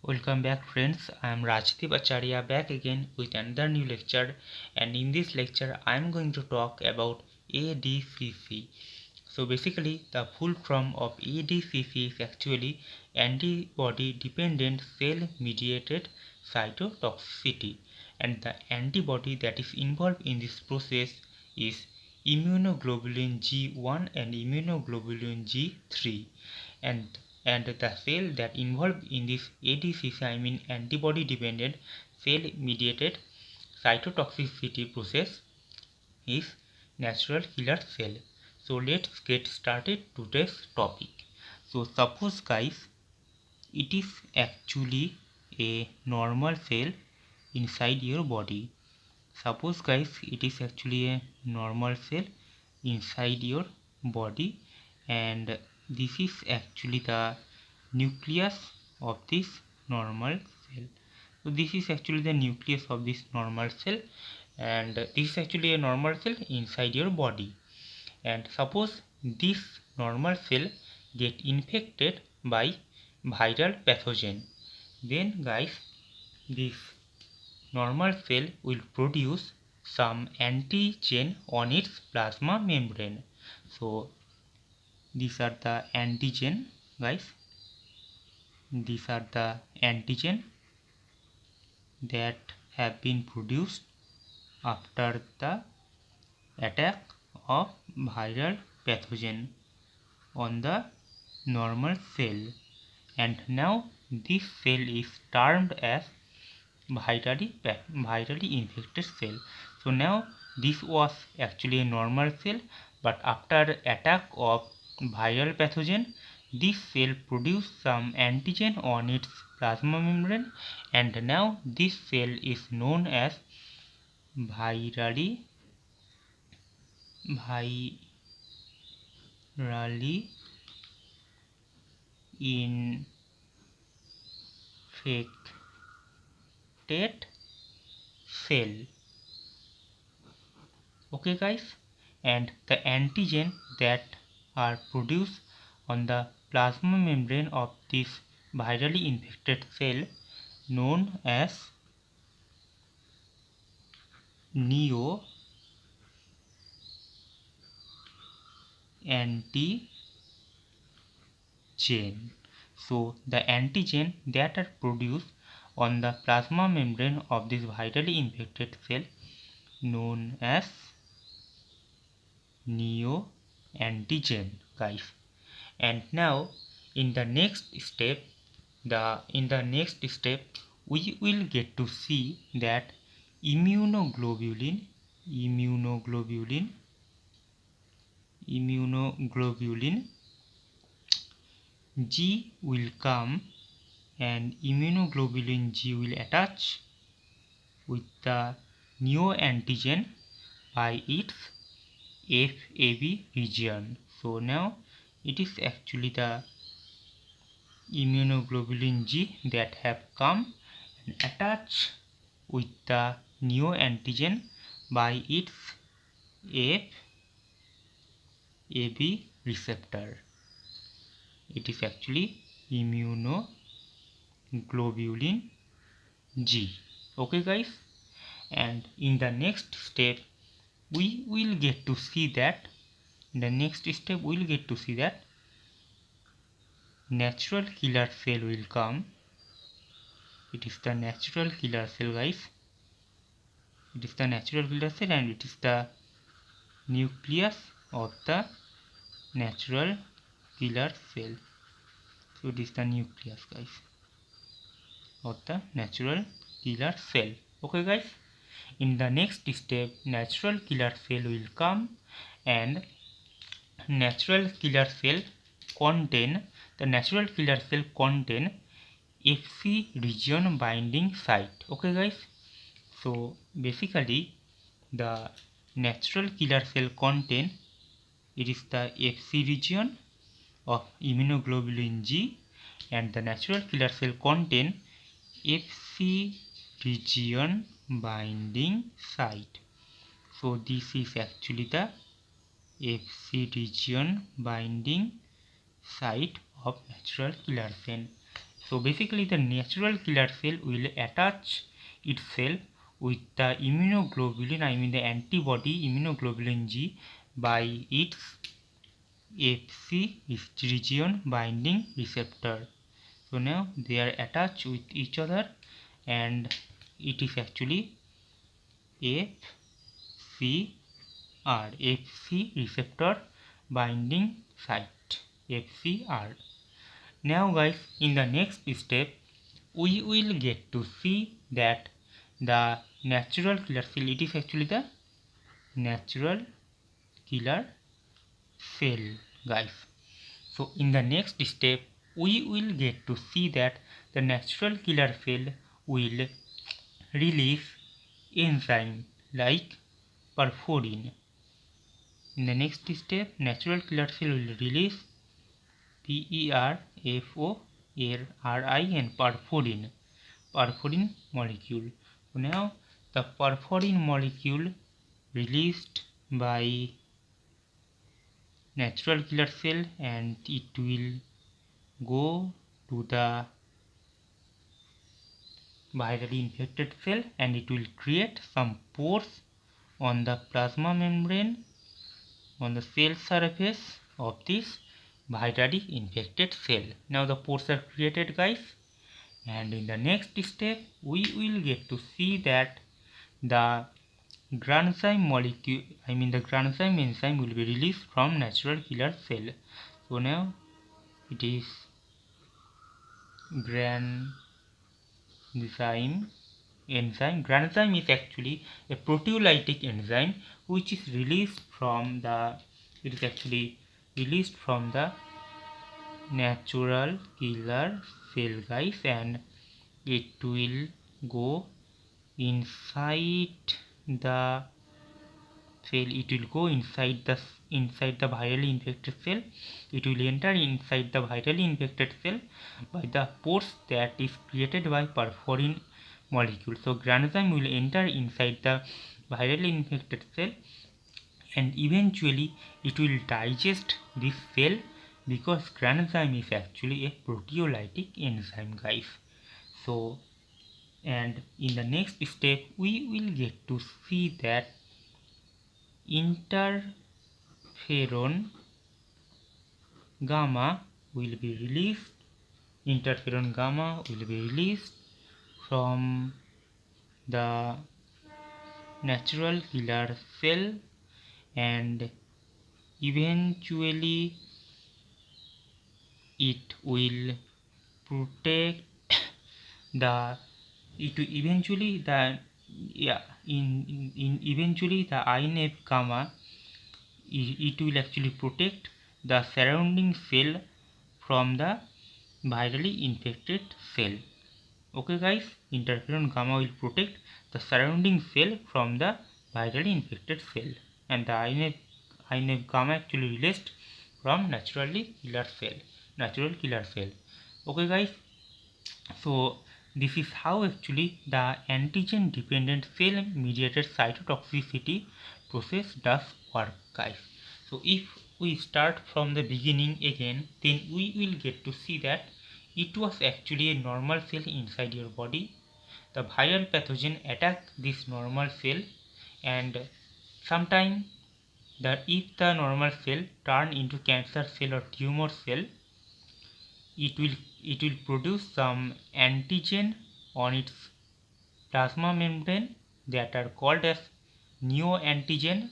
Welcome back friends, I am Rajdeep Acharya back again with another new lecture, and in this lecture I am going to talk about ADCC. So basically the full form of ADCC is actually antibody dependent cell mediated cytotoxicity, and the antibody that is involved in this process is immunoglobulin G1 and immunoglobulin G3, and the cell that involved in this ADCC, I mean antibody dependent cell mediated cytotoxicity process, is natural killer cell. So let's get started today's topic. So suppose guys, it is actually a normal cell inside your body. Suppose guys, it is actually a normal cell inside your body, and this is actually the nucleus of this normal cell. So this is actually the nucleus of this normal cell, and this is actually a normal cell inside your body. And suppose this normal cell get infected by viral pathogen, then guys, this normal cell will produce some antigen on its plasma membrane. So these are the antigen guys, these are the antigen that have been produced after the attack of viral pathogen on the normal cell, and now this cell is termed as virally infected cell. So now this was actually a normal cell, but after attack of viral pathogen, this cell produced some antigen on its plasma membrane, and now this cell is known as virally infected cell. Okay guys, and the antigen that are produced on the plasma membrane of this virally infected cell known as neoantigen. So the antigen that are produced on the plasma membrane of this virally infected cell known as neoantigen guys. And now in the next step we will get to see that immunoglobulin G will come, and immunoglobulin G will attach with the neoantigen by its FAB region. So now it is actually the immunoglobulin G that have come and attached with the neoantigen by its FAB receptor. It is actually immunoglobulin G. Okay guys, and in the next step we will get to see that natural killer cell will come. It is the natural killer cell guys. It is the natural killer cell, and it is the nucleus of the natural killer cell. So it is the nucleus guys of the natural killer cell. Okay guys, in the next step natural killer cell will come, and natural killer cell contain FC region binding site. Okay guys, so basically the natural killer cell contain, it is the FC region of immunoglobulin G, and the natural killer cell contain FC region binding site. So this is actually the FC region binding site of natural killer cell, So basically the natural killer cell will attach itself with the immunoglobulin, I mean the antibody immunoglobulin G, by its Fc region binding receptor. So now they are attached with each other and it is actually FCR, Fc receptor binding site, FCR. Now guys, in the next step we will get to see that the natural killer cell, it is actually the natural killer cell guys. So in the next step we will get to see that the natural killer cell will release enzyme like perforin. In the next step natural killer cell will release PERFORIN, perforin molecule. So now the perforin molecule released by natural killer cell and it will go to the virally infected cell and it will create some pores on the plasma membrane on the cell surface of this virally infected cell. Now the pores are created guys, and in the next step we will get to see that the granzyme molecule, I mean the granzyme enzyme will be released from natural killer cell. So now it is granzyme enzyme. Granzyme is actually a proteolytic enzyme which is released from the, it is actually released from the natural killer cell guys, and it will go inside the cell, it will go inside the virally infected cell, it will enter inside the virally infected cell by the pores that is created by perforin molecule. So granzyme will enter inside the virally infected cell and eventually it will digest this cell because granzyme is actually a proteolytic enzyme guys. So and in the next step we will get to see that interferon gamma will be released, interferon gamma will be released from the natural killer cell and eventually it will protect the eventually the eventually the INF gamma, it will actually protect the surrounding cell from the virally infected cell. Okay guys, interferon gamma will protect the surrounding cell from the virally infected cell and the INF gamma actually released from natural killer cell. Okay guys, so this is how actually the antigen dependent cell mediated cytotoxicity process does work guys. So if we start from the beginning again, then we will get to see that it was actually a normal cell inside your body. The viral pathogen attack this normal cell and sometime if the normal cell turn into cancer cell or tumor cell, it will produce some antigen on its plasma membrane that are called as neoantigen.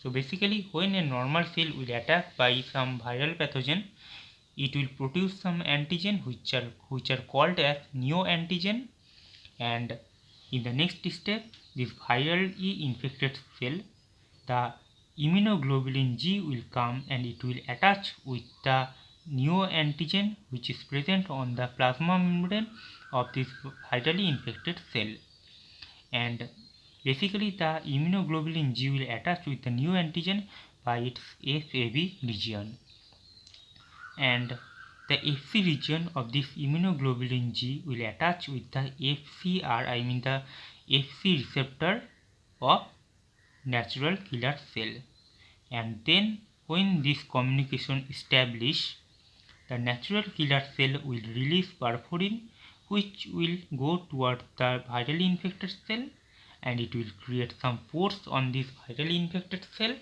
So basically when a normal cell will attack by some viral pathogen, it will produce some antigen which are called as neoantigen, and in the next step this virally infected cell, the immunoglobulin G will come and it will attach with the neoantigen which is present on the plasma membrane of this virally infected cell, and basically the immunoglobulin G will attach with the neoantigen by its FAB region, and the Fc region of this immunoglobulin G will attach with the FCR, I mean the Fc receptor of natural killer cell, and then when this communication established, the natural killer cell will release perforin, which will go toward the virally infected cell, and it will create some pores on this virally infected cell.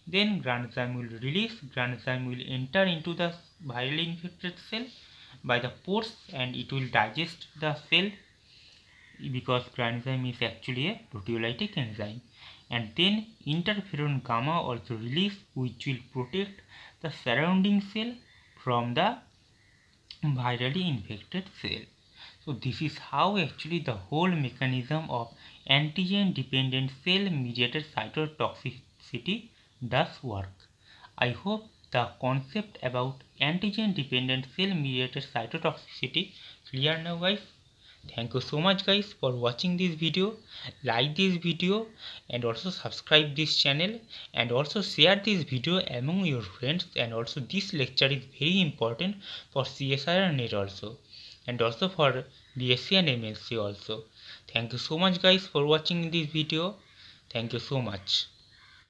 Then granzyme will release, granzyme will enter into the virally infected cell by the pores, and it will digest the cell because granzyme is actually a proteolytic enzyme. And then interferon gamma also release, which will protect the surrounding cell from the virally infected cell. So this is how actually the whole mechanism of antigen dependent cell mediated cytotoxicity does work. I hope the concept about antigen dependent cell mediated cytotoxicity clear now, guys. Thank you so much, guys, for watching this video. Like this video and also subscribe this channel, and also share this video among your friends. And also this lecture is very important for CSIR net also, and also for BSc and MSc also. Thank you so much, guys, for watching this video. Thank you so much.